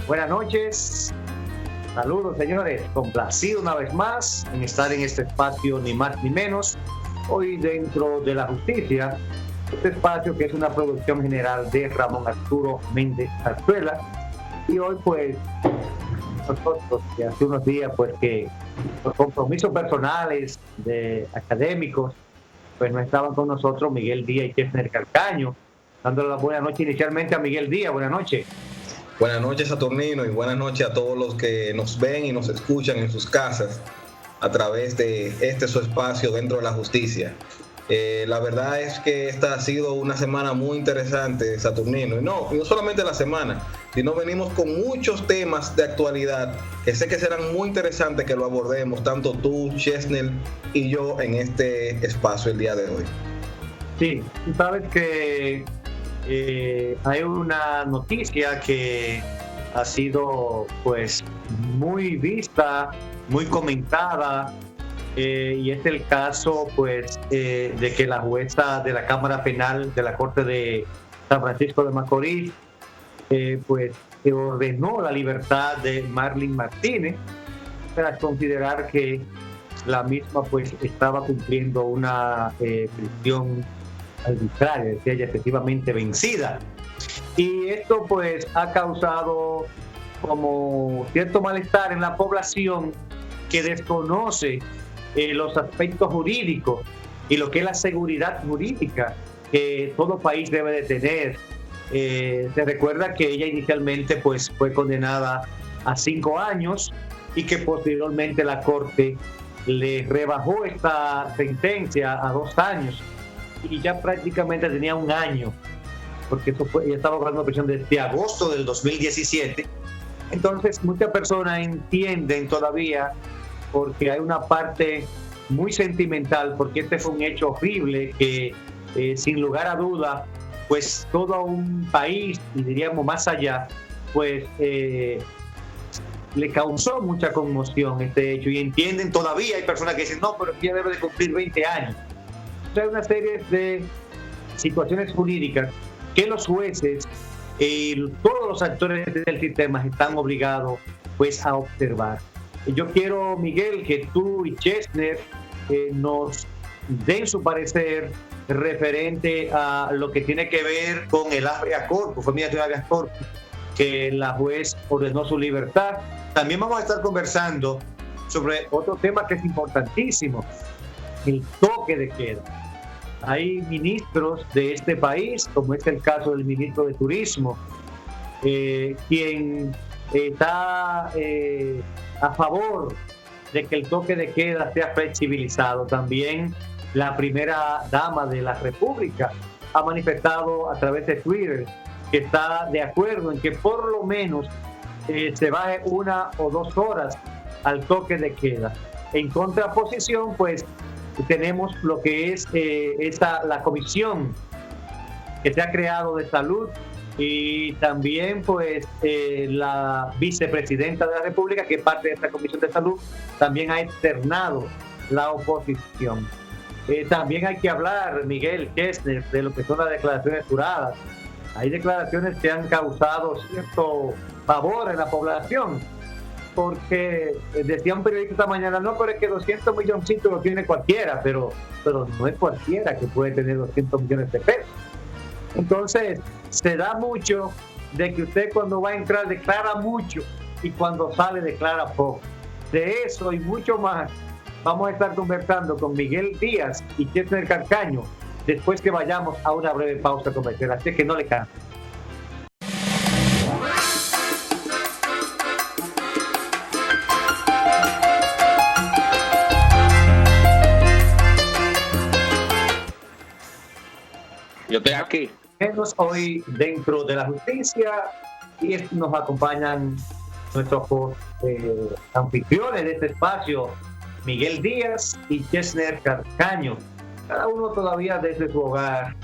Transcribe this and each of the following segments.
Buenas noches, saludos señores, complacido una vez más en estar en este espacio, ni más ni menos, hoy dentro de la justicia, este espacio que es una producción general de Ramón Arturo Méndez Zarzuela, y hoy pues nosotros que hace unos días pues que por compromisos personales de académicos pues no estaban con nosotros Miguel Díaz y Chesner Calcaño, dándole la buena noche inicialmente a Miguel Díaz. Buenas noches. Buenas noches, Saturnino, y buenas noches a todos los que nos ven y nos escuchan en sus casas a través de su espacio dentro de la justicia. La verdad es que esta ha sido una semana muy interesante, Saturnino, y no solamente la semana, sino venimos con muchos temas de actualidad que sé que serán muy interesantes que lo abordemos, tanto tú, Chesner y yo, en este espacio el día de hoy. Sí, tú sabes que hay una noticia que ha sido pues muy vista, muy comentada, y es el caso pues de que la jueza de la Cámara Penal de la Corte de San Francisco de Macorís pues ordenó la libertad de Marlene Martínez tras considerar que la misma pues estaba cumpliendo una prisión arbitraria, decía ella, efectivamente vencida. Y esto pues ha causado como cierto malestar en la población que desconoce los aspectos jurídicos y lo que es la seguridad jurídica que todo país debe de tener. Se recuerda que ella inicialmente pues fue condenada a 5 años y que posteriormente la Corte le rebajó esta sentencia a 2 años y ya prácticamente tenía 1 año, porque ella estaba guardando prisión desde agosto del 2017. Entonces muchas personas entienden todavía, porque hay una parte muy sentimental, porque este fue un hecho horrible que sin lugar a duda pues todo un país, y diríamos más allá, pues le causó mucha conmoción este hecho, y entienden todavía, hay personas que dicen no, pero ella debe de cumplir 20 años. O sea, hay una serie de situaciones jurídicas que los jueces y todos los actores del sistema están obligados pues a observar. Yo quiero, Miguel, que tú y Chesner nos den su parecer referente a lo que tiene que ver con el habeas corpus, familia de habeas corpus, que la juez ordenó su libertad. También vamos a estar conversando sobre otro tema que es importantísimo, el toque de queda. Hay ministros de este país, como es el caso del ministro de Turismo, quien está a favor de que el toque de queda sea flexibilizado. También la primera dama de la República ha manifestado a través de Twitter que está de acuerdo en que por lo menos se baje 1 o 2 horas al toque de queda. En contraposición, pues tenemos lo que es la comisión que se ha creado de salud, y también pues la vicepresidenta de la República, que es parte de esta comisión de salud, también ha externado la oposición. También hay que hablar, Miguel Chesner, de lo que son las declaraciones juradas. Hay declaraciones que han causado cierto pavor en la población, porque decía un periodista esta mañana, no, pero es que 200 milloncitos lo tiene cualquiera, pero no es cualquiera que puede tener 200 millones de pesos. Entonces, se da mucho de que usted cuando va a entrar declara mucho y cuando sale declara poco. De eso y mucho más vamos a estar conversando con Miguel Díaz y Chesner Calcaño después que vayamos a una breve pausa comercial, así que no le cansen. Yo estoy aquí. Hoy dentro de la justicia, y nos acompañan nuestros anfitriones de este espacio, Miguel Díaz y Chesner Calcaño, cada uno todavía desde su hogar,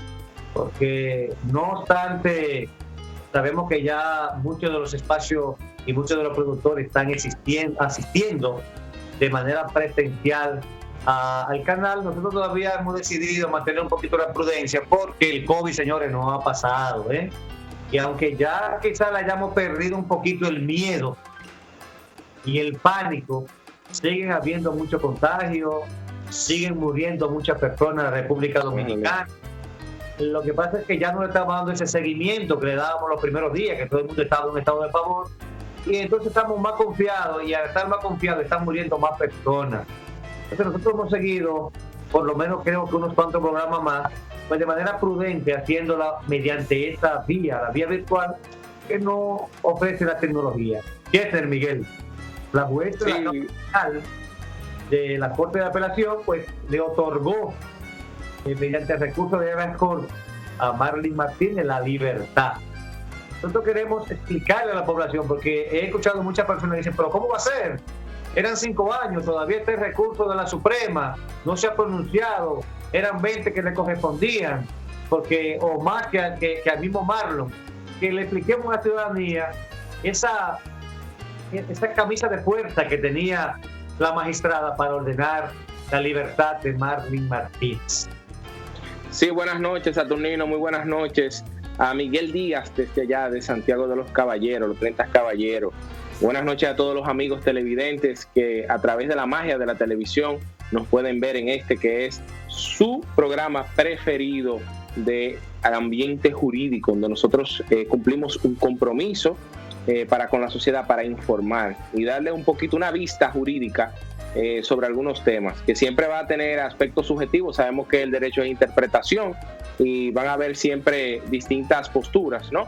porque no obstante sabemos que ya muchos de los espacios y muchos de los productores están asistiendo de manera presencial al canal. Nosotros todavía hemos decidido mantener un poquito la prudencia porque el COVID, señores, no ha pasado, Y aunque ya quizás le hayamos perdido un poquito el miedo y el pánico, siguen habiendo muchos contagios, siguen muriendo muchas personas en la República Dominicana. Lo que pasa es que ya no le estamos dando ese seguimiento que le dábamos los primeros días, que todo el mundo estaba en un estado de pavor, y entonces estamos más confiados, y al estar más confiados están muriendo más personas. Entonces nosotros hemos seguido, por lo menos creo que unos cuantos programas más, pues de manera prudente, haciéndola mediante esta vía, la vía virtual, que no ofrece la tecnología. ¿Qué Miguel? La jueza de la Corte de Apelación, pues le otorgó mediante el recurso de habeas corpus a Marlene Martínez la libertad. Nosotros queremos explicarle a la población, porque he escuchado muchas personas que dicen, pero ¿cómo va a ser? Eran 5 años, todavía está el recurso de la Suprema, no se ha pronunciado, eran 20 que le correspondían, porque, o más que al mismo Marlon. Que le expliquemos a la ciudadanía esa camisa de fuerza que tenía la magistrada para ordenar la libertad de Marlene Martínez. Sí, buenas noches, Saturnino, muy buenas noches. A Miguel Díaz, desde allá de Santiago de los Caballeros, los 30 Caballeros. Buenas noches a todos los amigos televidentes que a través de la magia de la televisión nos pueden ver en este que es su programa preferido de ambiente jurídico, donde nosotros cumplimos un compromiso para con la sociedad, para informar y darle un poquito una vista jurídica sobre algunos temas, que siempre va a tener aspectos subjetivos. Sabemos que el derecho es interpretación y van a haber siempre distintas posturas, ¿no?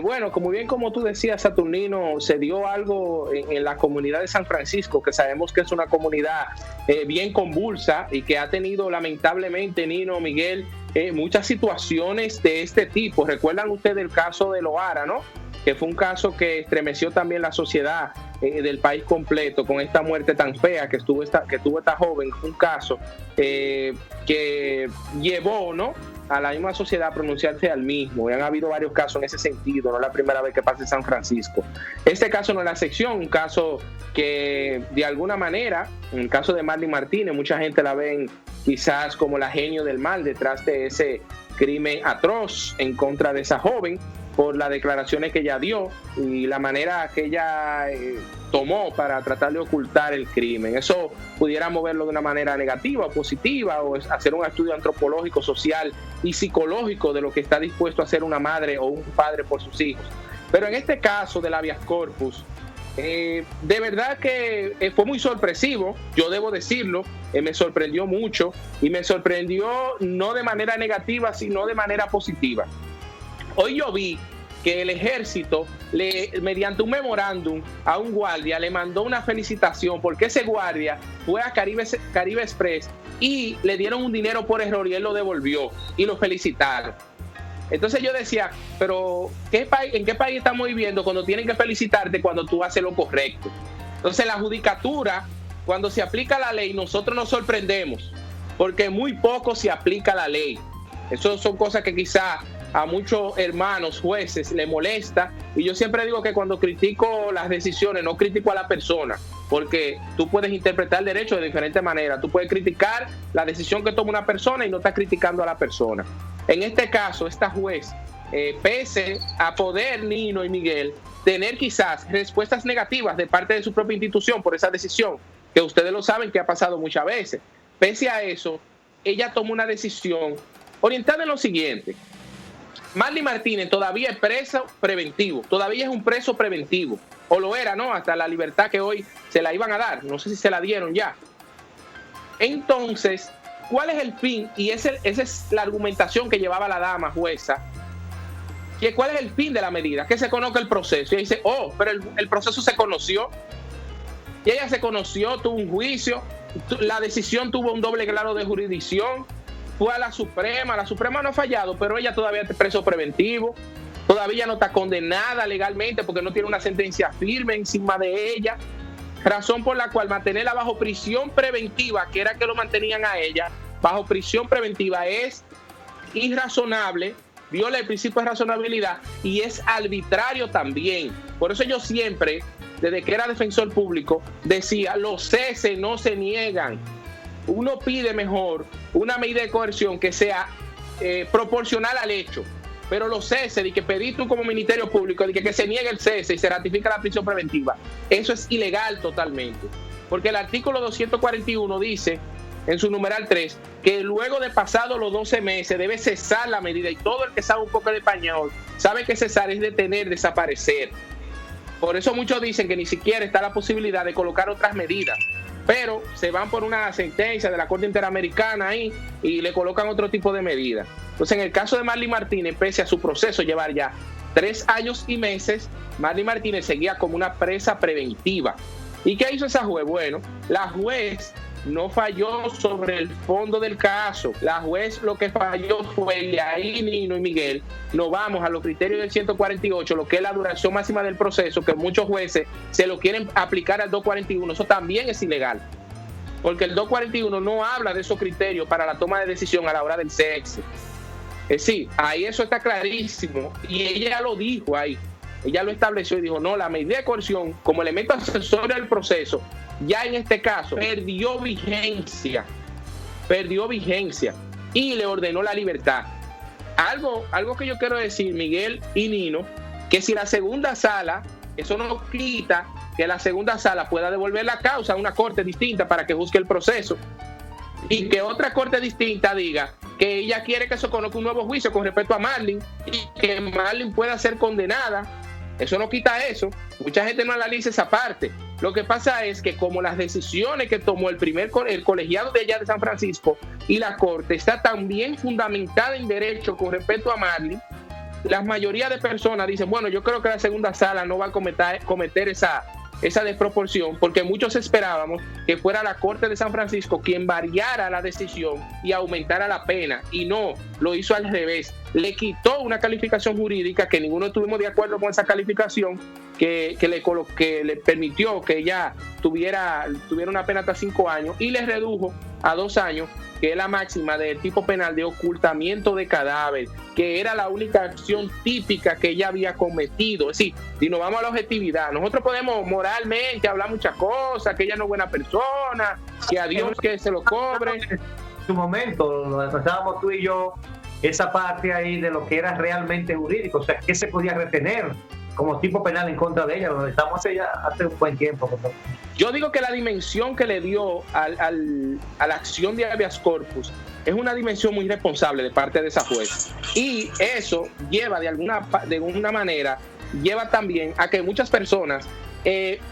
Bueno, como tú decías, Saturnino, se dio algo en la comunidad de San Francisco, que sabemos que es una comunidad bien convulsa y que ha tenido lamentablemente, Nino, Miguel, muchas situaciones de este tipo. ¿Recuerdan ustedes el caso de Loara, no? Que fue un caso que estremeció también la sociedad del país completo, con esta muerte tan fea que tuvo esta joven. Un caso que llevó, ¿no?, a la misma sociedad a pronunciarse al mismo, y han habido varios casos en ese sentido. No es la primera vez que pasa en San Francisco. Este caso no es la excepción, un caso que de alguna manera, en el caso de Marlene Martínez, mucha gente la ven quizás como la genio del mal detrás de ese crimen atroz en contra de esa joven, por las declaraciones que ella dio y la manera que ella tomó para tratar de ocultar el crimen. Eso pudiéramos verlo de una manera negativa o positiva, o hacer un estudio antropológico, social y psicológico de lo que está dispuesto a hacer una madre o un padre por sus hijos. Pero en este caso del habeas corpus, de verdad que fue muy sorpresivo, yo debo decirlo, me sorprendió mucho, y me sorprendió no de manera negativa, sino de manera positiva. Hoy yo vi que el ejército, mediante un memorándum a un guardia, le mandó una felicitación porque ese guardia fue a Caribe Express y le dieron un dinero por error y él lo devolvió y lo felicitaron. Entonces yo decía, pero ¿en qué país estamos viviendo cuando tienen que felicitarte cuando tú haces lo correcto? Entonces la judicatura, cuando se aplica la ley, nosotros nos sorprendemos porque muy poco se aplica la ley. Eso son cosas que quizá a muchos hermanos jueces le molesta, y yo siempre digo que cuando critico las decisiones no critico a la persona, porque tú puedes interpretar el derecho de diferentes maneras. Tú puedes criticar la decisión que toma una persona y no estás criticando a la persona. En este caso, esta juez, pese a poder, Nino y Miguel, tener quizás respuestas negativas de parte de su propia institución por esa decisión, que ustedes lo saben que ha pasado muchas veces, pese a eso, ella tomó una decisión orientada en lo siguiente. Marlene Martínez todavía es preso preventivo, todavía es un preso preventivo, o lo era, ¿no?, hasta la libertad que hoy se la iban a dar, no sé si se la dieron ya. Entonces, ¿cuál es el fin? Y esa es la argumentación que llevaba la dama jueza, que ¿cuál es el fin de la medida? Que se conozca el proceso. Y ella dice, pero el proceso se conoció, y ella se conoció, tuvo un juicio, la decisión tuvo un doble grado de jurisdicción, fue a la Suprema no ha fallado, pero ella todavía está preso preventivo, todavía no está condenada legalmente porque no tiene una sentencia firme encima de ella, razón por la cual mantenerla bajo prisión preventiva, que era que lo mantenían a ella, bajo prisión preventiva, es irrazonable, viola el principio de razonabilidad y es arbitrario también. Por eso yo siempre, desde que era defensor público, decía, los ceses no se niegan. Uno pide mejor una medida de coerción que sea proporcional al hecho. pero los ceses, de que pedís tú como Ministerio Público, de que se niegue el cese y se ratifica la prisión preventiva, eso es ilegal totalmente. Porque el artículo 241 dice, en su numeral 3, que luego de pasados los 12 meses debe cesar la medida, y todo el que sabe un poco de español sabe que cesar es detener, desaparecer. Por eso muchos dicen que ni siquiera está la posibilidad de colocar otras medidas, pero se van por una sentencia de la Corte Interamericana ahí y le colocan otro tipo de medidas. Entonces, en el caso de Marley Martínez, pese a su proceso llevar ya 3 años y meses, Marley Martínez seguía como una presa preventiva. ¿Y qué hizo esa juez? Bueno, la juez no falló sobre el fondo del caso. La juez lo que falló fue, y ahí Nino y Miguel, nos vamos a los criterios del 148, lo que es la duración máxima del proceso, que muchos jueces se lo quieren aplicar al 241. Eso también es ilegal, porque el 241 no habla de esos criterios para la toma de decisión a la hora del sexo. Sí, ahí eso está clarísimo, y ella lo dijo ahí. Ella lo estableció y dijo, no, la medida de coerción como elemento accesorio del proceso, ya en este caso, perdió vigencia y le ordenó la libertad. Algo que yo quiero decir, Miguel y Nino, que si la segunda sala, eso no quita que la segunda sala pueda devolver la causa a una corte distinta para que juzgue el proceso, y que otra corte distinta diga que ella quiere que se conozca un nuevo juicio con respecto a Marley y que Marley pueda ser condenada. Eso no quita eso. Mucha gente no analiza esa parte. Lo que pasa es que como las decisiones que tomó el colegiado de allá de San Francisco y la corte está tan bien fundamentada en derecho con respecto a Marley, la mayoría de personas dicen, bueno, yo creo que la segunda sala no va a cometer esa desproporción, porque muchos esperábamos que fuera la Corte de San Francisco quien variara la decisión y aumentara la pena, y no, lo hizo al revés. Le quitó una calificación jurídica que ninguno estuvimos de acuerdo con esa calificación, que le permitió que ella tuviera una pena hasta 5 años, y le redujo a 2 años, que es la máxima del tipo penal de ocultamiento de cadáver, que era la única acción típica que ella había cometido. Es decir, si nos vamos a la objetividad, nosotros podemos moralmente hablar muchas cosas, que ella no es buena persona, que a Dios que se lo cobre. En su momento, lo tratábamos tú y yo, esa parte ahí de lo que era realmente jurídico, o sea, ¿qué se podía retener como tipo penal en contra de ella? Lo estamos ya hace un buen tiempo. Yo digo que la dimensión que le dio a la acción de habeas corpus es una dimensión muy responsable de parte de esa juez, y eso lleva de alguna manera lleva también a que muchas personas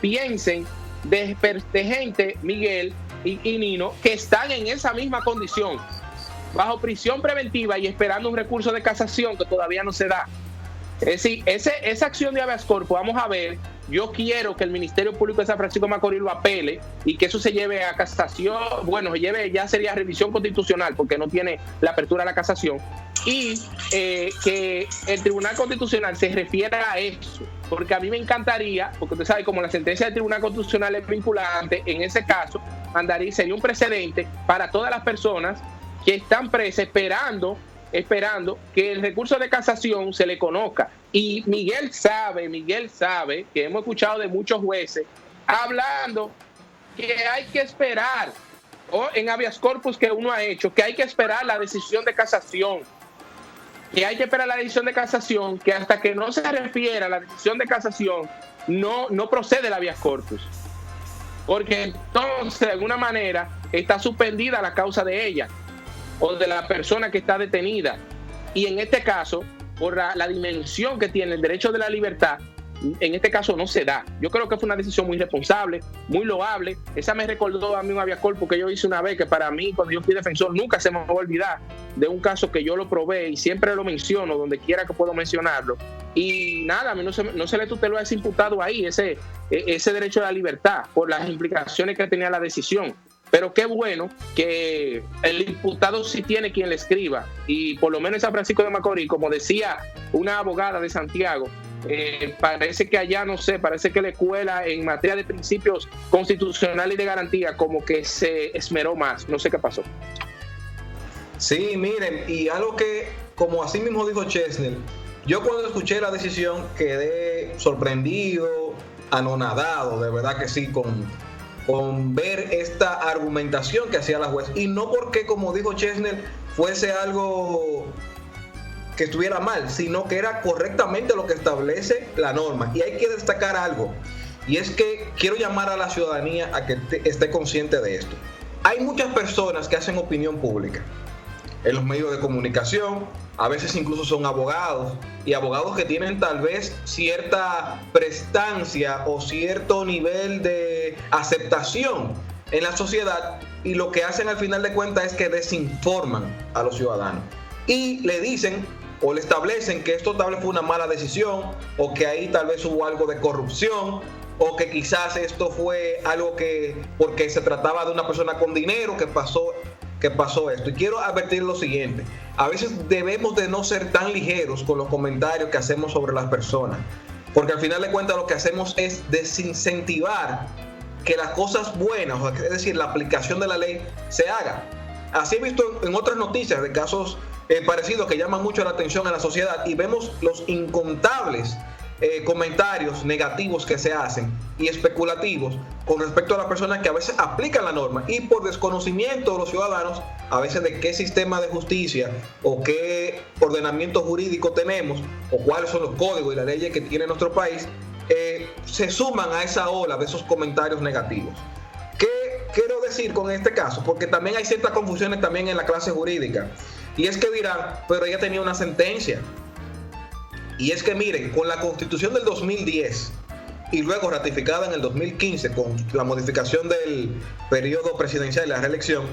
piensen de gente, Miguel y Nino, que están en esa misma condición, bajo prisión preventiva y esperando un recurso de casación que todavía no se da. Es decir, esa acción de habeas corpus, vamos a ver, yo quiero que el Ministerio Público de San Francisco de Macorís lo apele y que eso se lleve a casación, ya sería revisión constitucional porque no tiene la apertura a la casación, y que el Tribunal Constitucional se refiera a eso, porque a mí me encantaría, porque usted sabe, como la sentencia del Tribunal Constitucional es vinculante, en ese caso sería un precedente para todas las personas que están presas esperando que el recurso de casación se le conozca. Y Miguel sabe que hemos escuchado de muchos jueces hablando que hay que esperar, o en habeas corpus que uno ha hecho, que hay que esperar la decisión de casación, que hasta que no se refiera a la decisión de casación no procede el habeas corpus, porque entonces de alguna manera está suspendida la causa de ella o de la persona que está detenida. Y en este caso, por la dimensión que tiene el derecho de la libertad, en este caso no se da. Yo creo que fue una decisión muy responsable, muy loable. Esa me recordó a mí un habeas corpus que yo hice una vez, que para mí, cuando yo fui defensor, nunca se me va a olvidar de un caso que yo lo probé y siempre lo menciono donde quiera que puedo mencionarlo. Y nada, a mí no se le tuteló a ese imputado ahí, ese derecho a la libertad, por las implicaciones que tenía la decisión. Pero qué bueno que el imputado sí tiene quien le escriba, y por lo menos en San Francisco de Macorís, como decía una abogada de Santiago, parece que allá, no sé, parece que la escuela en materia de principios constitucionales y de garantía como que se esmeró más, no sé qué pasó. Sí, miren, y algo que, como así mismo dijo Chesnel, yo cuando escuché la decisión quedé sorprendido, anonadado, de verdad que sí, con ver esta argumentación que hacía la juez, y no porque, como dijo Chesnel, fuese algo que estuviera mal, sino que era correctamente lo que establece la norma. Y hay que destacar algo, y es que quiero llamar a la ciudadanía a que esté consciente de esto. Hay muchas personas que hacen opinión pública en los medios de comunicación, a veces incluso son abogados, y abogados que tienen tal vez cierta prestancia o cierto nivel de aceptación en la sociedad, y lo que hacen al final de cuentas es que desinforman a los ciudadanos y le dicen o le establecen que esto tal vez fue una mala decisión, o que ahí tal vez hubo algo de corrupción, o que quizás esto fue algo que porque se trataba de una persona con dinero que pasó esto. Y quiero advertir lo siguiente: a veces debemos de no ser tan ligeros con los comentarios que hacemos sobre las personas, porque al final de cuentas lo que hacemos es desincentivar que las cosas buenas, es decir, la aplicación de la ley, se haga. Así he visto en otras noticias de casos parecidos que llaman mucho la atención a la sociedad, y vemos los incontables comentarios negativos que se hacen y especulativos con respecto a las personas que a veces aplican la norma, y por desconocimiento de los ciudadanos a veces de qué sistema de justicia o qué ordenamiento jurídico tenemos, o cuáles son los códigos y las leyes que tiene nuestro país, se suman a esa ola de esos comentarios negativos. ¿Qué quiero decir con este caso? Porque también hay ciertas confusiones también en la clase jurídica, y es que dirán, pero ella tenía una sentencia. Y es que miren, con la Constitución del 2010 y luego ratificada en el 2015 con la modificación del periodo presidencial y la reelección,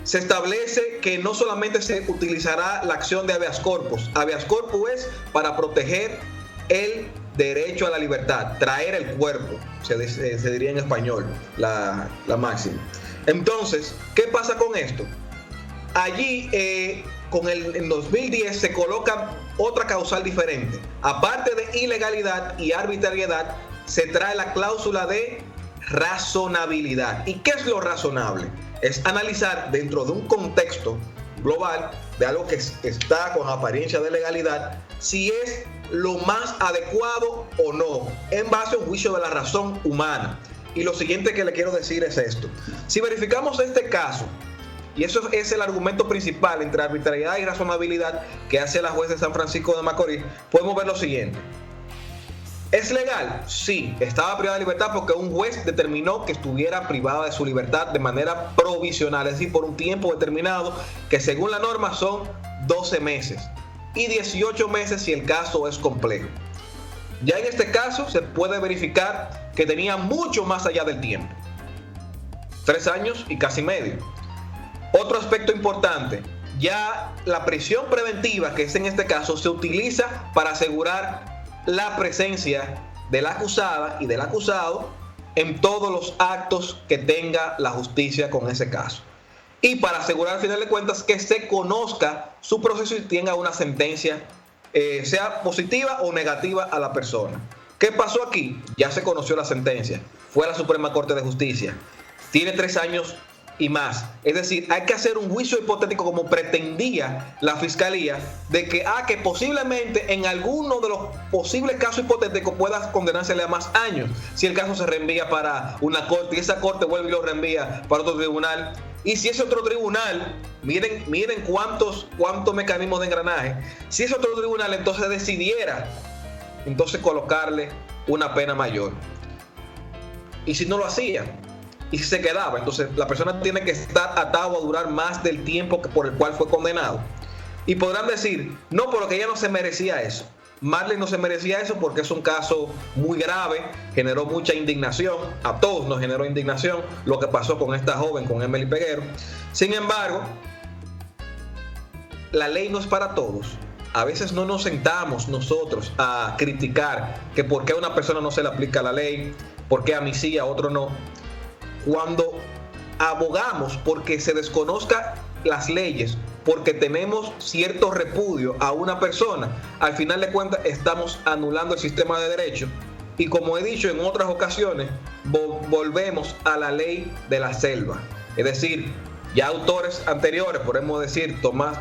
se establece que no solamente se utilizará la acción de habeas corpus. Habeas corpus es para proteger el derecho a la libertad, traer el cuerpo, se diría en español, la máxima. Entonces, ¿qué pasa con esto? Allí, en 2010 se coloca otra causal diferente. Aparte de ilegalidad y arbitrariedad, se trae la cláusula de razonabilidad. ¿Y qué es lo razonable? Es analizar dentro de un contexto global de algo que está con apariencia de legalidad, si es lo más adecuado o no, en base a un juicio de la razón humana. Y lo siguiente que le quiero decir es esto: si verificamos este caso, y eso es el argumento principal entre arbitrariedad y razonabilidad que hace la juez de San Francisco de Macorís, podemos ver lo siguiente. ¿Es legal? Sí, estaba privada de libertad porque un juez determinó que estuviera privada de su libertad de manera provisional, es decir, por un tiempo determinado, que según la norma son 12 meses y 18 meses si el caso es complejo. Ya en este caso se puede verificar que tenía mucho más allá del tiempo, 3 años y casi medio. Otro aspecto importante: ya la prisión preventiva, que es en este caso, se utiliza para asegurar la presencia de la acusada y del acusado en todos los actos que tenga la justicia con ese caso, y para asegurar al final de cuentas que se conozca su proceso y tenga una sentencia, sea positiva o negativa a la persona. ¿Qué pasó aquí? Ya se conoció la sentencia, fue a la Suprema Corte de Justicia, tiene 3 años y más. Es decir, hay que hacer un juicio hipotético, como pretendía la fiscalía, de que posiblemente en alguno de los posibles casos hipotéticos pueda condenársele a más años si el caso se reenvía para una corte y esa corte vuelve y lo reenvía para otro tribunal. Y si ese otro tribunal, miren cuántos mecanismos de engranaje, si ese otro tribunal entonces decidiera colocarle una pena mayor, y si no lo hacía y si se quedaba, entonces la persona tiene que estar atado a durar más del tiempo por el cual fue condenado. Y podrán decir, no, porque ella no se merecía eso. Marley no se merecía eso porque es un caso muy grave, generó mucha indignación, a todos nos generó indignación lo que pasó con esta joven, con Emily Peguero. Sin embargo, la ley no es para todos. A veces no nos sentamos nosotros a criticar que por qué a una persona no se le aplica la ley, por qué a mí sí, a otro no. Cuando abogamos porque se desconozca las leyes, porque tenemos cierto repudio a una persona, al final de cuentas estamos anulando el sistema de derecho. Y como he dicho en otras ocasiones, volvemos a la ley de la selva. Es decir, ya autores anteriores, podemos decir Thomas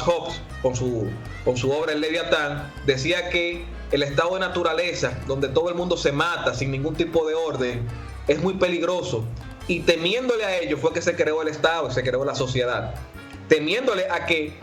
Hobbes con su obra El Leviatán, decía que el estado de naturaleza, donde todo el mundo se mata sin ningún tipo de orden, es muy peligroso, y temiéndole a ello fue que se creó el Estado y se creó la sociedad, temiéndole a que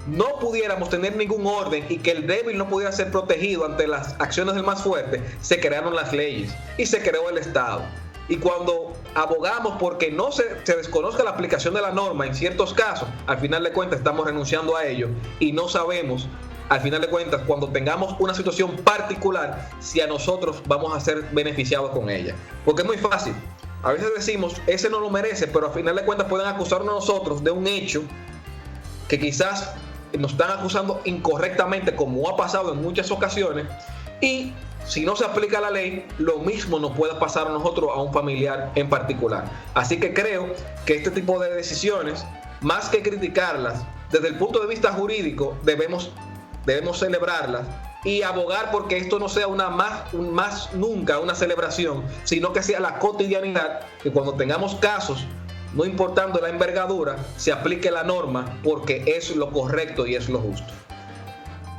no pudiéramos tener ningún orden y que el débil no pudiera ser protegido ante las acciones del más fuerte, se crearon las leyes y se creó el Estado. Y cuando abogamos porque no se desconozca la aplicación de la norma en ciertos casos, al final de cuentas estamos renunciando a ello y no sabemos, al final de cuentas, cuando tengamos una situación particular, si a nosotros vamos a ser beneficiados con ella. Porque es muy fácil. A veces decimos, ese no lo merece, pero al final de cuentas pueden acusarnos a nosotros de un hecho que quizás nos están acusando incorrectamente, como ha pasado en muchas ocasiones, y si no se aplica la ley, lo mismo nos puede pasar a nosotros, a un familiar en particular. Así que creo que este tipo de decisiones, más que criticarlas, desde el punto de vista jurídico, debemos celebrarlas y abogar porque esto no sea más nunca una celebración, sino que sea la cotidianidad, que cuando tengamos casos, no importando la envergadura, se aplique la norma porque es lo correcto y es lo justo.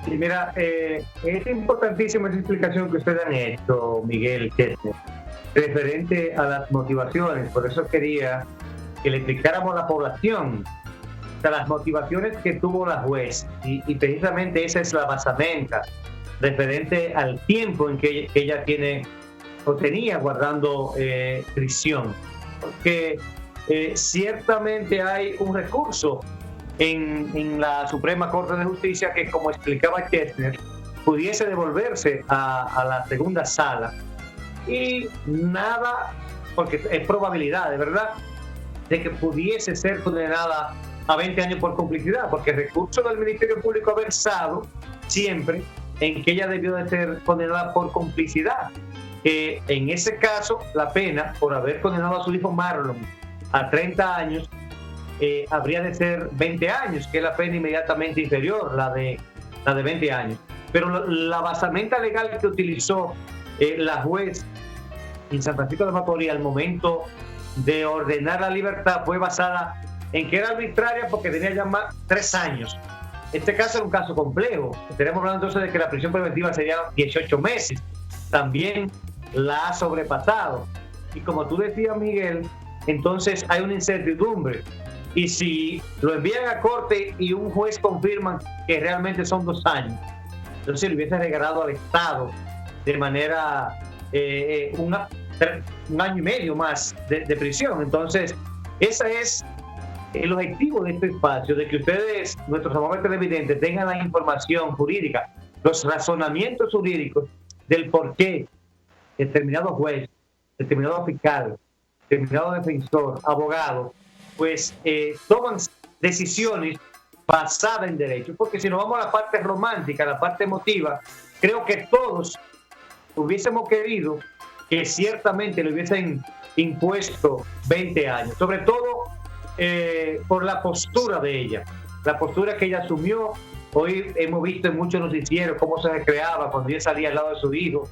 Y mira, es importantísima esa explicación que ustedes han hecho, Miguel Chesner, referente a las motivaciones. Por eso quería que le explicáramos a la población las motivaciones que tuvo la juez, y precisamente esa es la basamenta referente al tiempo en que ella tiene o tenía guardando prisión, porque ciertamente hay un recurso en la Suprema Corte de Justicia que, como explicaba Chesner, pudiese devolverse a la segunda sala, y nada, porque es probabilidad de verdad de que pudiese ser condenada a 20 años por complicidad, porque el recurso del Ministerio Público ha versado siempre en que ella debió de ser condenada por complicidad. En ese caso, la pena por haber condenado a su hijo Marlon a 30 años habría de ser 20 años, que es la pena inmediatamente inferior, la de 20 años. Pero la basamenta legal que utilizó la juez en San Francisco de Macorís al momento de ordenar la libertad fue basada en que era arbitraria porque tenía ya más 3 años. Este caso es un caso complejo. Estaremos hablando entonces de que la prisión preventiva sería 18 meses. También la ha sobrepasado. Y como tú decías, Miguel, entonces hay una incertidumbre. Y si lo envían a corte y un juez confirma que realmente son 2 años, entonces le hubiese regalado al Estado de manera un año y medio más de prisión. Entonces, ese es el objetivo de este espacio, de que ustedes, nuestros amables televidentes, tengan la información jurídica, los razonamientos jurídicos del por qué determinado juez, determinado fiscal, determinado defensor, abogado, pues toman decisiones basadas en derecho. Porque si nos vamos a la parte romántica, a la parte emotiva, creo que todos hubiésemos querido que ciertamente le hubiesen impuesto 20 años, sobre todo por la postura de ella, la postura que ella asumió. Hoy hemos visto en muchos noticieros cómo se recreaba cuando ella salía al lado de su hijo,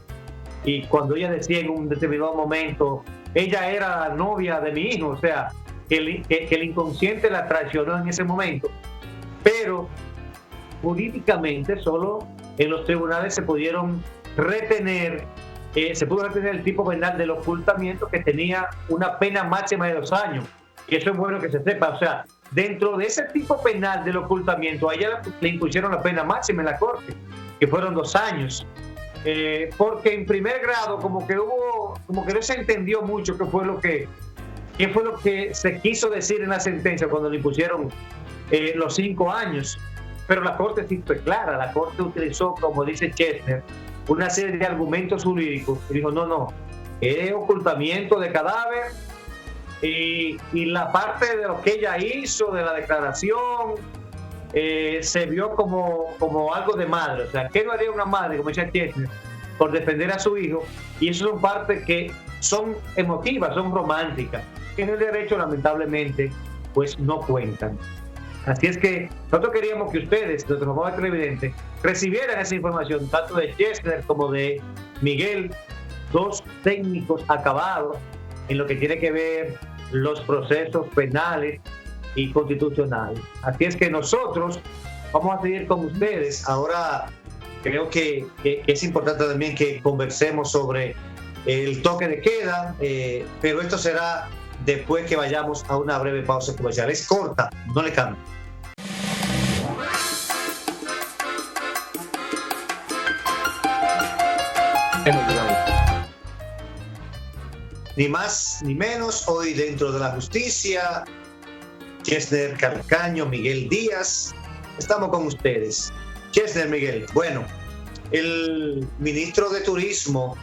y cuando ella decía en un determinado momento, ella era la novia de mi hijo, o sea, que el inconsciente la traicionó en ese momento. Pero jurídicamente solo en los tribunales se pudieron retener, se pudo retener el tipo penal del ocultamiento, que tenía una pena máxima de 2 años. Y eso es bueno que se sepa. O sea, dentro de ese tipo penal del ocultamiento, a ella le impusieron la pena máxima en la corte, que fueron 2 años. Porque en primer grado como que no se entendió mucho qué fue lo que se quiso decir en la sentencia cuando le impusieron los 5 años. Pero la corte sí fue clara. La corte utilizó, como dice Chesner, una serie de argumentos jurídicos y dijo, no, es ocultamiento de cadáver, y la parte de lo que ella hizo, de la declaración, se vio como algo de madre. O sea, ¿qué no haría una madre, como decía Chesner, por defender a su hijo? Y eso son partes que son emotivas, son románticas, que en el derecho lamentablemente pues no cuentan. Así es que nosotros queríamos que ustedes, nuestros amables televidentes, recibieran esa información, tanto de Chesner como de Miguel, 2 técnicos acabados en lo que tiene que ver los procesos penales y constitucionales. Así es que nosotros vamos a seguir con ustedes. Ahora creo que es importante también que conversemos sobre el toque de queda, pero esto será después que vayamos a una breve pausa comercial. Es corta, no le cambie. Ni más ni menos, hoy dentro de la justicia, Chesner Calcaño, Miguel Díaz, estamos con ustedes. Chesner, Miguel, bueno, el ministro de Turismo,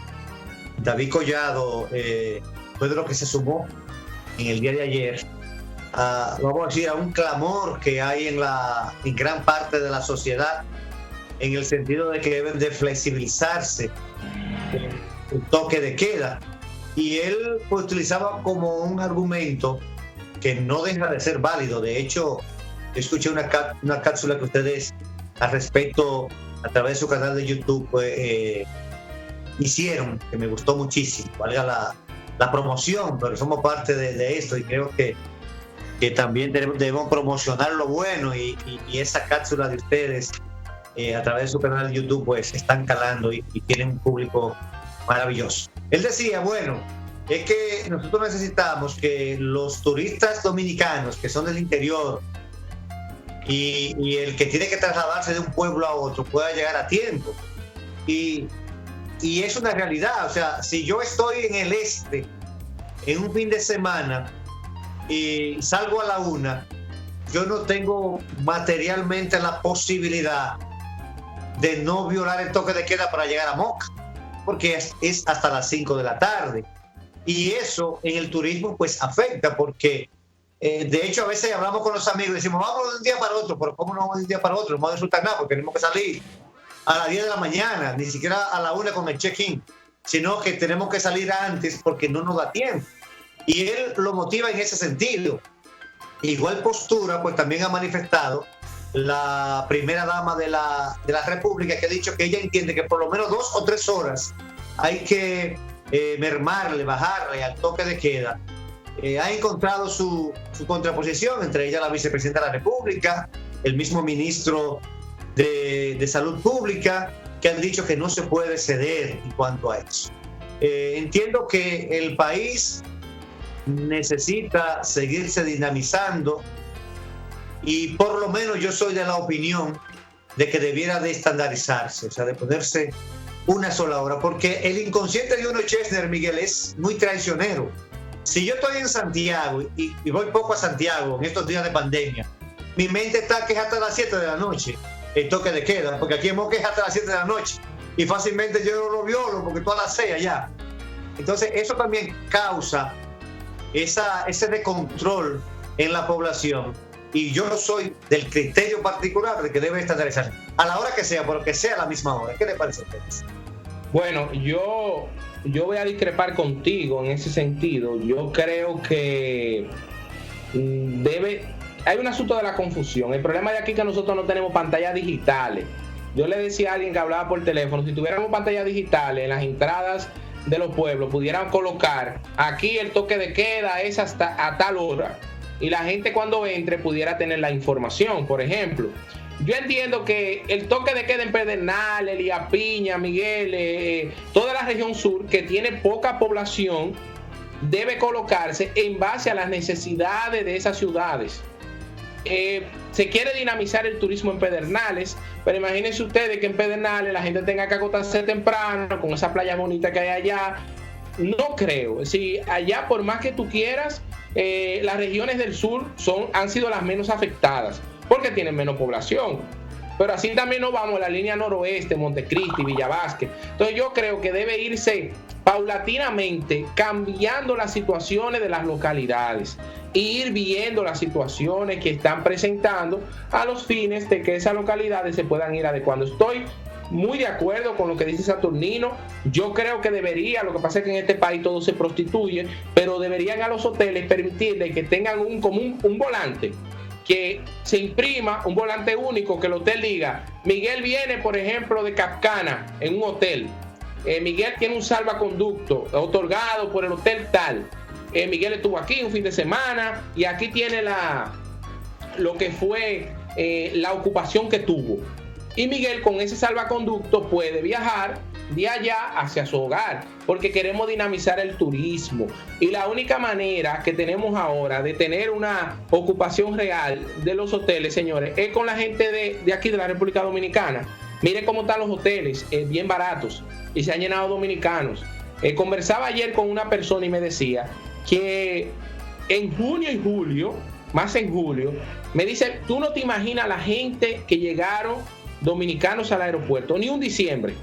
David Collado, fue de lo que se sumó en el día de ayer vamos a decir, a un clamor que hay en gran parte de la sociedad, en el sentido de que deben de flexibilizarse el toque de queda. Y él pues utilizaba como un argumento que no deja de ser válido. De hecho, escuché una cápsula que ustedes al respecto a través de su canal de YouTube hicieron, que me gustó muchísimo. Valga la promoción, pero somos parte de esto y creo que también debemos promocionar lo bueno y esa cápsula de ustedes a través de su canal de YouTube pues están calando y tienen un público maravilloso. Él decía, bueno, es que nosotros necesitamos que los turistas dominicanos que son del interior y el que tiene que trasladarse de un pueblo a otro pueda llegar a tiempo. Y es una realidad, o sea, si yo estoy en el este en un fin de semana y salgo a la 1, yo no tengo materialmente la posibilidad de no violar el toque de queda para llegar a Moca, porque es hasta las 5 de la tarde. Y eso en el turismo pues afecta, porque de hecho a veces hablamos con los amigos y decimos, vamos de un día para otro, pero ¿cómo no vamos de un día para otro? No vamos a disfrutar nada porque tenemos que salir a las 10 de la mañana, ni siquiera a la 1 con el check-in, sino que tenemos que salir antes porque no nos da tiempo. Y él lo motiva en ese sentido. Igual postura pues también ha manifestado la primera dama de la República, que ha dicho que ella entiende que por lo menos 2 o 3 horas hay que mermarle, bajarle al toque de queda. Ha encontrado su contraposición, entre ella la vicepresidenta de la República, el mismo ministro de Salud Pública, que han dicho que no se puede ceder en cuanto a eso. Entiendo que el país necesita seguirse dinamizando y por lo menos yo soy de la opinión de que debiera de estandarizarse, o sea, de ponerse una sola hora, porque el inconsciente de uno, Chesner, Miguel, es muy traicionero. Si yo estoy en Santiago y voy poco a Santiago en estos días de pandemia, mi mente está que es hasta las 7 de la noche el toque de queda, porque aquí en Moca es hasta las 7 de la noche y fácilmente yo no lo violo porque tú a las 6 allá. Entonces eso también causa ese descontrol en la población, y yo soy del criterio particular de que debe estandarizarse a la hora que sea, pero que sea a la misma hora. ¿Qué le parece a ustedes? Bueno, yo voy a discrepar contigo en ese sentido. Yo creo que hay un asunto de la confusión. El problema de aquí es que nosotros no tenemos pantallas digitales. Yo le decía a alguien que hablaba por teléfono, si tuviéramos pantallas digitales en las entradas de los pueblos, pudieran colocar aquí el toque de queda es hasta a tal hora, y la gente cuando entre pudiera tener la información. Por ejemplo, yo entiendo que el toque de queda en Pedernales, Elías Piña, Miguel, toda la región sur que tiene poca población debe colocarse en base a las necesidades de esas ciudades. Se quiere dinamizar el turismo en Pedernales, pero imagínense ustedes que en Pedernales la gente tenga que acostarse temprano con esa playa bonita que hay allá. No creo. Si allá, por más que tú quieras, las regiones del sur han sido las menos afectadas porque tienen menos población. Pero así también nos vamos a la línea noroeste, Montecristi, Villa Vázquez. Entonces yo creo que debe irse paulatinamente cambiando las situaciones de las localidades e ir viendo las situaciones que están presentando a los fines de que esas localidades se puedan ir adecuando. Estoy muy de acuerdo con lo que dice Saturnino. Yo creo que debería, lo que pasa es que en este país todo se prostituye, pero deberían a los hoteles permitirles que tengan un volante, que se imprima un volante único, que el hotel diga, Miguel viene, por ejemplo, de Capcana en un hotel, Miguel tiene un salvaconducto otorgado por el hotel tal, Miguel estuvo aquí un fin de semana y aquí tiene lo que fue la ocupación que tuvo, y Miguel con ese salvaconducto puede viajar de allá hacia su hogar, porque queremos dinamizar el turismo. Y la única manera que tenemos ahora de tener una ocupación real de los hoteles, señores, es con la gente de aquí de la República Dominicana. Mire cómo están los hoteles, bien baratos, y se han llenado dominicanos. Conversaba ayer con una persona y me decía que en junio y julio, más en julio, me dice, tú no te imaginas la gente que llegaron dominicanos al aeropuerto, ni un diciembre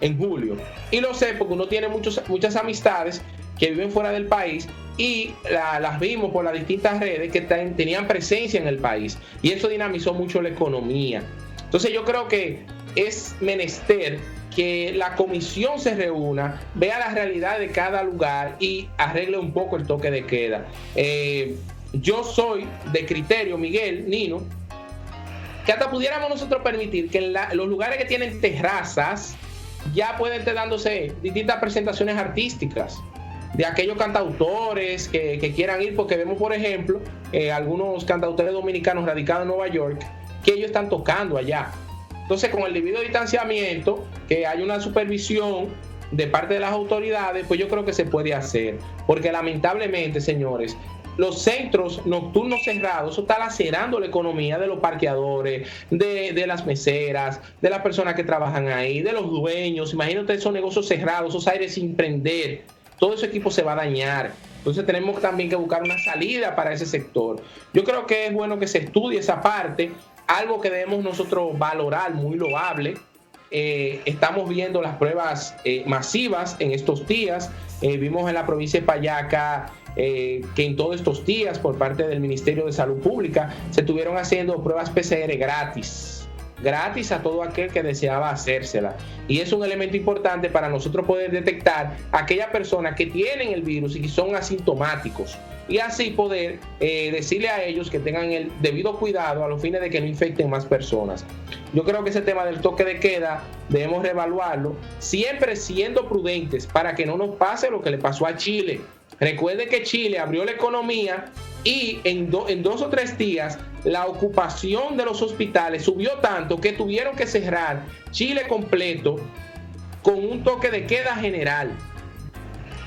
en julio. Y lo sé porque uno tiene muchas amistades que viven fuera del país y las vimos por las distintas redes que tenían presencia en el país, y eso dinamizó mucho la economía. Entonces yo creo que es menester que la comisión se reúna, vea la realidad de cada lugar y arregle un poco el toque de queda. Yo soy de criterio, Miguel, Nino, que hasta pudiéramos nosotros permitir que en los lugares que tienen terrazas ya pueden estar dándose distintas presentaciones artísticas de aquellos cantautores que quieran ir, porque vemos, por ejemplo, algunos cantautores dominicanos radicados en Nueva York, que ellos están tocando allá. Entonces, con el debido distanciamiento, que hay una supervisión de parte de las autoridades, pues yo creo que se puede hacer. Porque lamentablemente, señores, los centros nocturnos cerrados, eso está lacerando la economía de los parqueadores, de las meseras, de las personas que trabajan ahí, de los dueños. Imagínate esos negocios cerrados, esos aires sin prender. Todo ese equipo se va a dañar. Entonces tenemos también que buscar una salida para ese sector. Yo creo que es bueno que se estudie esa parte, algo que debemos nosotros valorar, muy loable. Estamos viendo las pruebas masivas en estos días. Vimos en la provincia de Payaca que en todos estos días, por parte del Ministerio de Salud Pública, se estuvieron haciendo pruebas PCR gratis a todo aquel que deseaba hacérsela, y es un elemento importante para nosotros poder detectar a aquellas personas que tienen el virus y que son asintomáticos, y así poder decirle a ellos que tengan el debido cuidado a los fines de que no infecten más personas. Yo creo que ese tema del toque de queda debemos reevaluarlo, siempre siendo prudentes para que no nos pase lo que le pasó a Chile. Recuerde que Chile abrió la economía y en 2 o 3 días la ocupación de los hospitales subió tanto que tuvieron que cerrar Chile completo con un toque de queda general.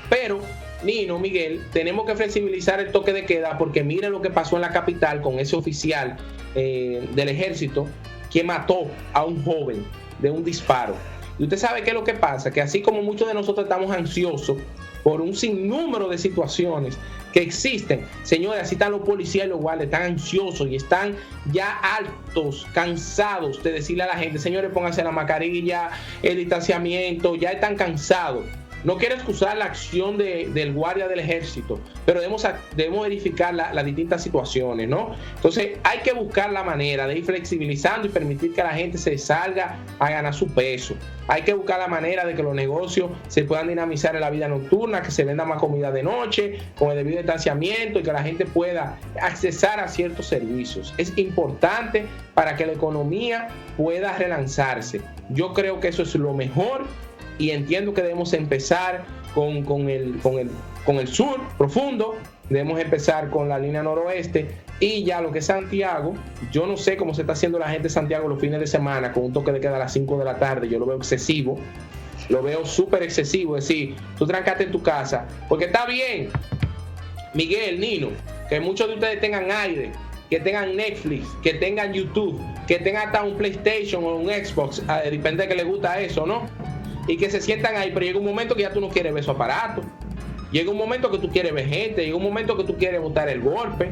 Pero, Nino, Miguel, tenemos que flexibilizar el toque de queda, porque miren lo que pasó en la capital con ese oficial del ejército que mató a un joven de un disparo. Y usted sabe qué es lo que pasa, que así como muchos de nosotros estamos ansiosos por un sinnúmero de situaciones que existen, señores, así están los policías y los guardias, están ansiosos y están ya hartos, cansados de decirle a la gente, señores, pónganse la mascarilla, el distanciamiento, ya están cansados. No quiero excusar la acción del guardia del ejército, pero debemos verificar las distintas situaciones, ¿no? Entonces hay que buscar la manera de ir flexibilizando y permitir que la gente se salga a ganar su peso. Hay que buscar la manera de que los negocios se puedan dinamizar en la vida nocturna, que se venda más comida de noche, con el debido distanciamiento, y que la gente pueda accesar a ciertos servicios. Es importante para que la economía pueda relanzarse. Yo creo que eso es lo mejor. Y entiendo que debemos empezar con el sur profundo, debemos empezar con la línea noroeste, y ya lo que es Santiago, yo no sé cómo se está haciendo la gente de Santiago los fines de semana con un toque de queda a las 5 de la tarde. Yo lo veo excesivo, lo veo súper excesivo. Es decir, tú trancate en tu casa, porque está bien, Miguel, Nino, que muchos de ustedes tengan aire, que tengan Netflix, que tengan YouTube, que tengan hasta un PlayStation o un Xbox, depende de que les gusta eso, ¿no? Y que se sientan ahí, pero llega un momento que ya tú no quieres ver su aparato, llega un momento que tú quieres ver gente, llega un momento que tú quieres botar el golpe.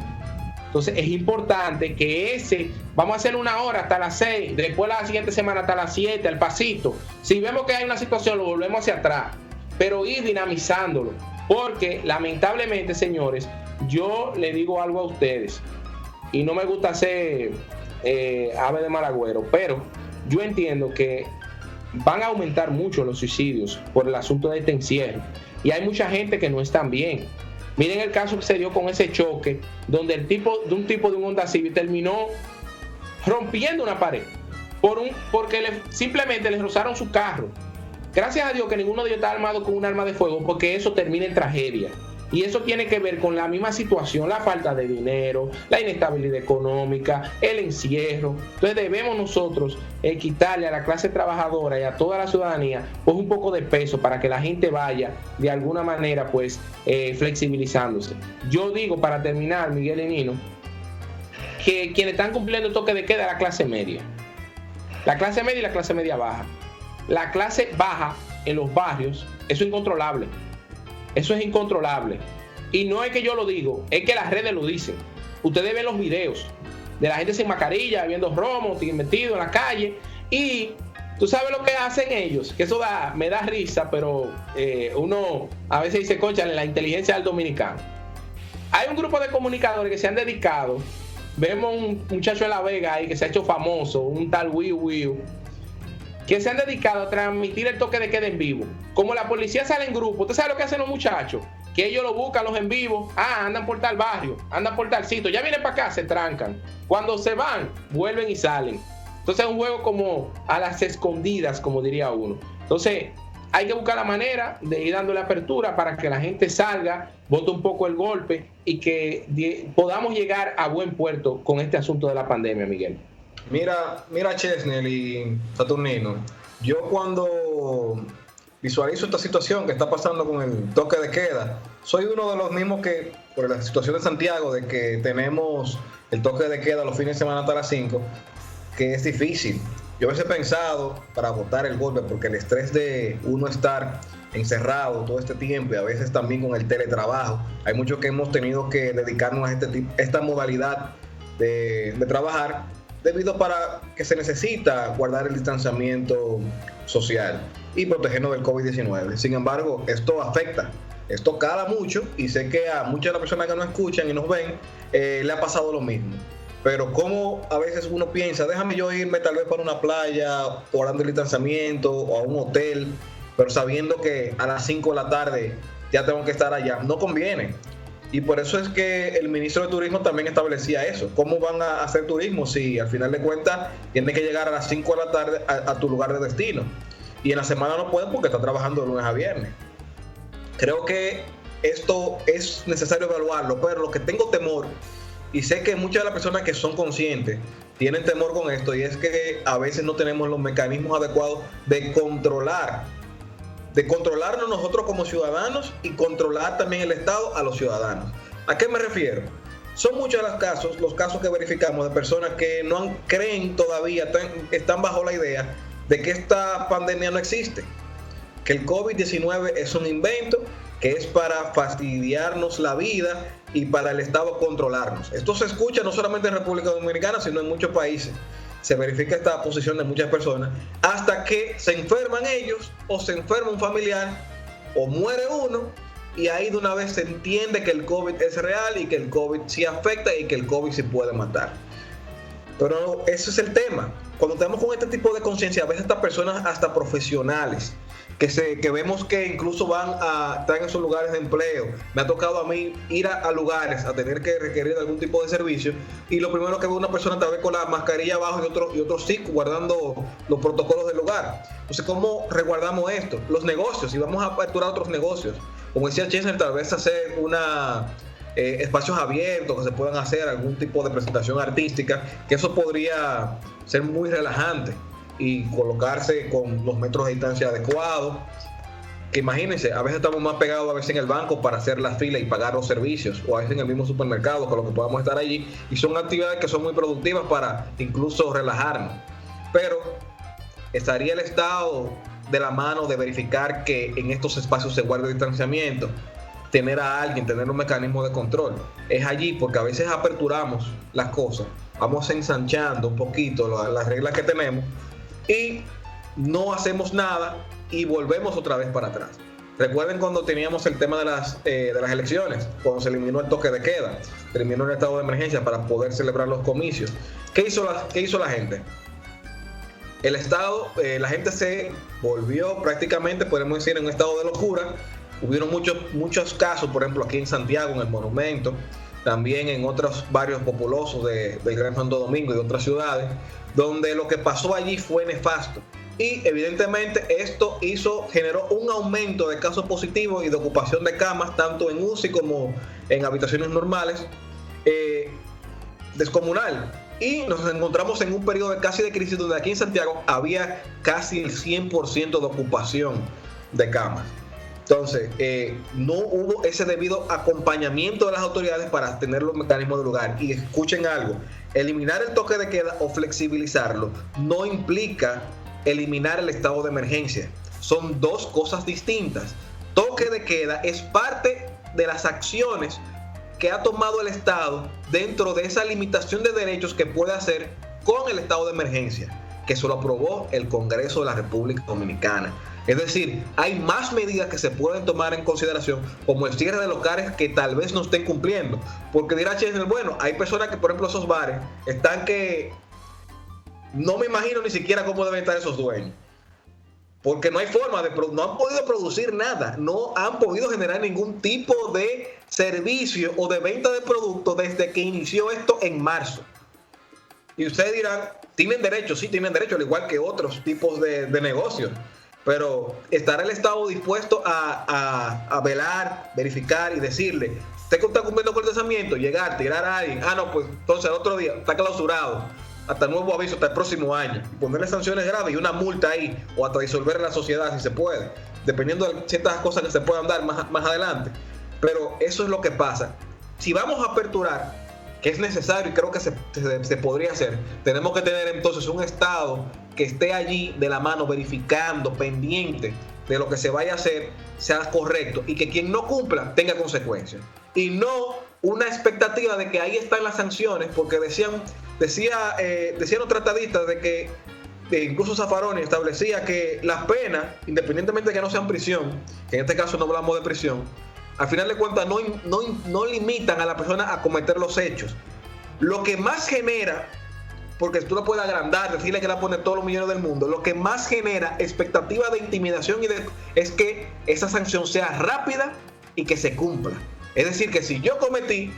Entonces es importante que vamos a hacer 1 hora hasta las 6, después la siguiente semana hasta las 7, al pasito. Si vemos que hay una situación, lo volvemos hacia atrás, pero ir dinamizándolo, porque lamentablemente, señores, yo le digo algo a ustedes, y no me gusta ser ave de mal agüero, pero yo entiendo que van a aumentar mucho los suicidios por el asunto de este encierro, y hay mucha gente que no están bien. Miren el caso que se dio con ese choque, donde un tipo de un Honda Civic terminó rompiendo una pared porque simplemente le rozaron su carro. Gracias a Dios que ninguno de ellos está armado con un arma de fuego, porque eso termina en tragedia. Y eso tiene que ver con la misma situación, la falta de dinero, la inestabilidad económica, el encierro. Entonces debemos nosotros quitarle a la clase trabajadora y a toda la ciudadanía pues un poco de peso, para que la gente vaya de alguna manera pues flexibilizándose. Yo digo, para terminar, Miguel y Nino, que quienes están cumpliendo el toque de queda es la clase media. La clase media y la clase media baja. La clase baja en los barrios, eso es incontrolable. Eso es incontrolable. Y no es que yo lo digo, es que las redes lo dicen. Ustedes ven los videos de la gente sin mascarilla, bebiendo romo, metido en la calle. Y tú sabes lo que hacen ellos, que eso me da risa, pero uno a veces dice, cónchale, la inteligencia del dominicano. Hay un grupo de comunicadores que se han dedicado. Vemos un muchacho de La Vega ahí que se ha hecho famoso, un tal Wiu, que se han dedicado a transmitir el toque de queda en vivo. Como la policía sale en grupo, ¿usted sabe lo que hacen los muchachos? Que ellos lo buscan los en vivo. Andan por tal barrio, andan por tal sitio, ya vienen para acá, se trancan. Cuando se van, vuelven y salen. Entonces es un juego como a las escondidas, como diría uno. Entonces hay que buscar la manera de ir dándole apertura para que la gente salga, bote un poco el golpe y que podamos llegar a buen puerto con este asunto de la pandemia, Miguel. Mira, Chesnel y Saturnino, yo cuando visualizo esta situación que está pasando con el toque de queda, soy uno de los mismos que, por la situación de Santiago, de que tenemos el toque de queda los fines de semana hasta las 5, que es difícil. Yo a veces he pensado para botar el golpe, porque el estrés de uno estar encerrado todo este tiempo y a veces también con el teletrabajo, hay muchos que hemos tenido que dedicarnos a esta modalidad de trabajar, debido para que se necesita guardar el distanciamiento social y protegernos del COVID-19. Sin embargo, esto afecta, esto cala mucho y sé que a muchas de las personas que nos escuchan y nos ven le ha pasado lo mismo. Pero como a veces uno piensa, déjame yo irme tal vez para una playa, guardando el distanciamiento o a un hotel, pero sabiendo que a las 5 de la tarde ya tengo que estar allá, no conviene. Y por eso es que el ministro de Turismo también establecía eso. ¿Cómo van a hacer turismo si al final de cuentas tienes que llegar a las 5 de la tarde a tu lugar de destino? Y en la semana no pueden porque está trabajando de lunes a viernes. Creo que esto es necesario evaluarlo, pero lo que tengo temor, y sé que muchas de las personas que son conscientes tienen temor con esto, y es que a veces no tenemos los mecanismos adecuados de controlarnos nosotros como ciudadanos y controlar también el Estado a los ciudadanos. ¿A qué me refiero? Son muchos los casos que verificamos de personas que no creen todavía, están bajo la idea de que esta pandemia no existe, que el COVID-19 es un invento, que es para fastidiarnos la vida y para el Estado controlarnos. Esto se escucha no solamente en República Dominicana, sino en muchos países. Se verifica esta posición de muchas personas hasta que se enferman ellos o se enferma un familiar o muere uno, y ahí de una vez se entiende que el COVID es real y que el COVID sí afecta y que el COVID sí puede matar. Pero ese es el tema. Cuando tenemos con este tipo de conciencia, a veces estas personas, hasta profesionales, que vemos que incluso están en sus lugares de empleo. Me ha tocado a mí ir a lugares a tener que requerir algún tipo de servicio, y lo primero que veo una persona tal vez con la mascarilla abajo y otro sí guardando los protocolos del lugar. Entonces, ¿cómo resguardamos esto? Los negocios, si vamos a aperturar otros negocios, como decía Chesnel, tal vez hacer espacios abiertos, que se puedan hacer algún tipo de presentación artística, que eso podría ser muy relajante, y colocarse con los metros de distancia adecuados. Que imagínense, a veces estamos más pegados a veces en el banco para hacer la fila y pagar los servicios, o a veces en el mismo supermercado, con lo que podamos estar allí, y son actividades que son muy productivas para incluso relajarnos. Pero estaría el Estado de la mano de verificar que en estos espacios se guarde el distanciamiento, tener a alguien, tener un mecanismo de control. Es allí, porque a veces aperturamos las cosas, vamos ensanchando un poquito las reglas que tenemos, y no hacemos nada y volvemos otra vez para atrás. Recuerden cuando teníamos el tema de las elecciones, cuando se eliminó el toque de queda, se eliminó el estado de emergencia para poder celebrar los comicios. ¿Qué hizo la gente? El Estado, la gente se volvió prácticamente, podemos decir, en un estado de locura. Hubieron muchos casos, por ejemplo, aquí en Santiago, en el Monumento, también en otros barrios populosos del Gran Santo Domingo y otras ciudades, donde lo que pasó allí fue nefasto. Y evidentemente esto generó un aumento de casos positivos y de ocupación de camas, tanto en UCI como en habitaciones normales, descomunal. Y nos encontramos en un periodo casi de crisis, donde aquí en Santiago había casi el 100% de ocupación de camas. Entonces, no hubo ese debido acompañamiento de las autoridades para tener los mecanismos del lugar. Y escuchen algo, eliminar el toque de queda o flexibilizarlo no implica eliminar el estado de emergencia. Son dos cosas distintas. Toque de queda es parte de las acciones que ha tomado el Estado dentro de esa limitación de derechos que puede hacer con el estado de emergencia, que se lo aprobó el Congreso de la República Dominicana. Es decir, hay más medidas que se pueden tomar en consideración, como el cierre de locales que tal vez no estén cumpliendo. Porque dirá Chesnel, bueno, hay personas que, por ejemplo, esos bares están que no me imagino ni siquiera cómo deben estar esos dueños. Porque no hay forma no han podido producir nada, no han podido generar ningún tipo de servicio o de venta de productos desde que inició esto en marzo. Y ustedes dirán, tienen derecho, sí tienen derecho, al igual que otros tipos de negocios. Pero ¿estará el Estado dispuesto a velar, verificar y decirle, usted que está cumpliendo con el cesamiento, llegar, tirar a alguien, no, pues entonces el otro día está clausurado, hasta nuevo aviso, hasta el próximo año, y ponerle sanciones graves y una multa ahí, o hasta disolver la sociedad si se puede, dependiendo de ciertas cosas que se puedan dar más adelante? Pero eso es lo que pasa. Si vamos a aperturar, que es necesario y creo que se podría hacer, tenemos que tener entonces un Estado que esté allí de la mano verificando, pendiente de lo que se vaya a hacer, sea correcto, y que quien no cumpla tenga consecuencias. Y no una expectativa de que ahí están las sanciones, porque decían los tratadistas de que incluso Zaffaroni establecía que las penas, independientemente de que no sean prisión, que en este caso no hablamos de prisión, al final de cuentas no limitan a la persona a cometer los hechos. Lo que más genera, porque tú lo puedes agrandar, decirle que la pone todos los millones del mundo, lo que más genera expectativa de intimidación es que esa sanción sea rápida y que se cumpla. Es decir, que si yo cometí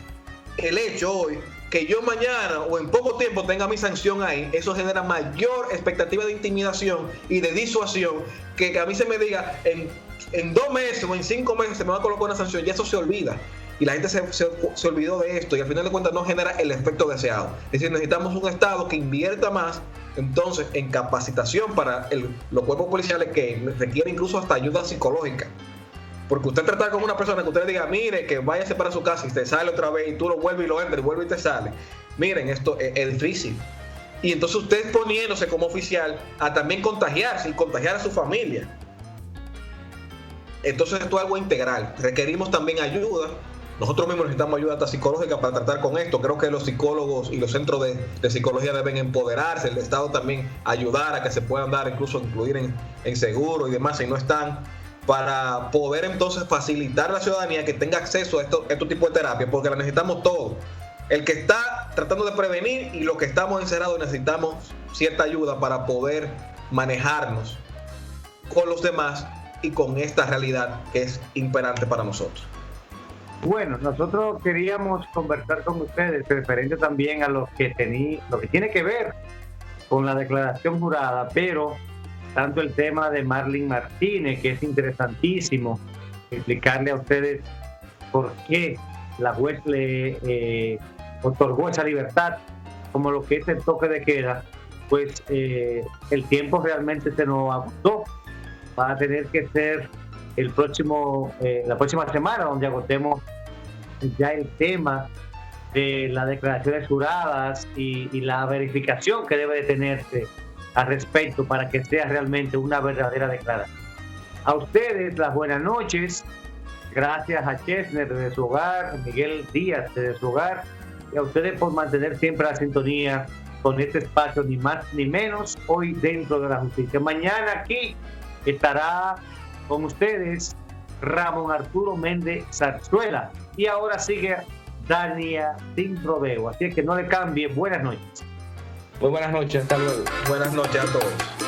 el hecho hoy, que yo mañana o en poco tiempo tenga mi sanción ahí, eso genera mayor expectativa de intimidación y de disuasión que a mí se me diga en 2 meses o en 5 meses se me va a colocar una sanción, y eso se olvida. Y la gente se olvidó de esto y al final de cuentas no genera el efecto deseado. Es decir, necesitamos un Estado que invierta más entonces en capacitación para los cuerpos policiales, que requiere incluso hasta ayuda psicológica. Porque usted tratar con una persona que usted le diga, mire, que váyase para su casa y te sale otra vez y tú lo vuelves y lo entras y vuelve y te sale. Miren, esto es difícil. Y entonces usted poniéndose como oficial a también contagiarse y contagiar a su familia. Entonces esto es algo integral. Requerimos también ayuda. Nosotros mismos necesitamos ayuda hasta psicológica para tratar con esto. Creo que los psicólogos y los centros de psicología deben empoderarse. El Estado también ayudar a que se puedan dar, incluso incluir en seguro y demás, si no están, para poder entonces facilitar a la ciudadanía que tenga acceso a estos tipos de terapia, porque la necesitamos todos. El que está tratando de prevenir y los que estamos encerrados necesitamos cierta ayuda para poder manejarnos con los demás y con esta realidad que es imperante para nosotros. Bueno, nosotros queríamos conversar con ustedes referente también a lo que tiene que ver con la declaración jurada, pero tanto el tema de Marlene Martínez, que es interesantísimo explicarle a ustedes por qué la juez le otorgó esa libertad, como lo que es el toque de queda, pues el tiempo realmente se nos agotó. Va a tener que ser la próxima semana donde agotemos ya el tema de las declaraciones juradas y la verificación que debe de tenerse al respecto para que sea realmente una verdadera declaración. A ustedes las buenas noches, gracias a Chesnel desde su hogar, Miguel Díaz desde su hogar, y a ustedes por mantener siempre la sintonía con este espacio, ni más ni menos, hoy dentro de la justicia. Mañana aquí estará con ustedes Ramón Arturo Méndez Zarzuela, y ahora sigue Dania Sin Rodeo, así que no le cambie. Buenas noches. Muy buenas noches, hasta luego. Buenas noches a todos.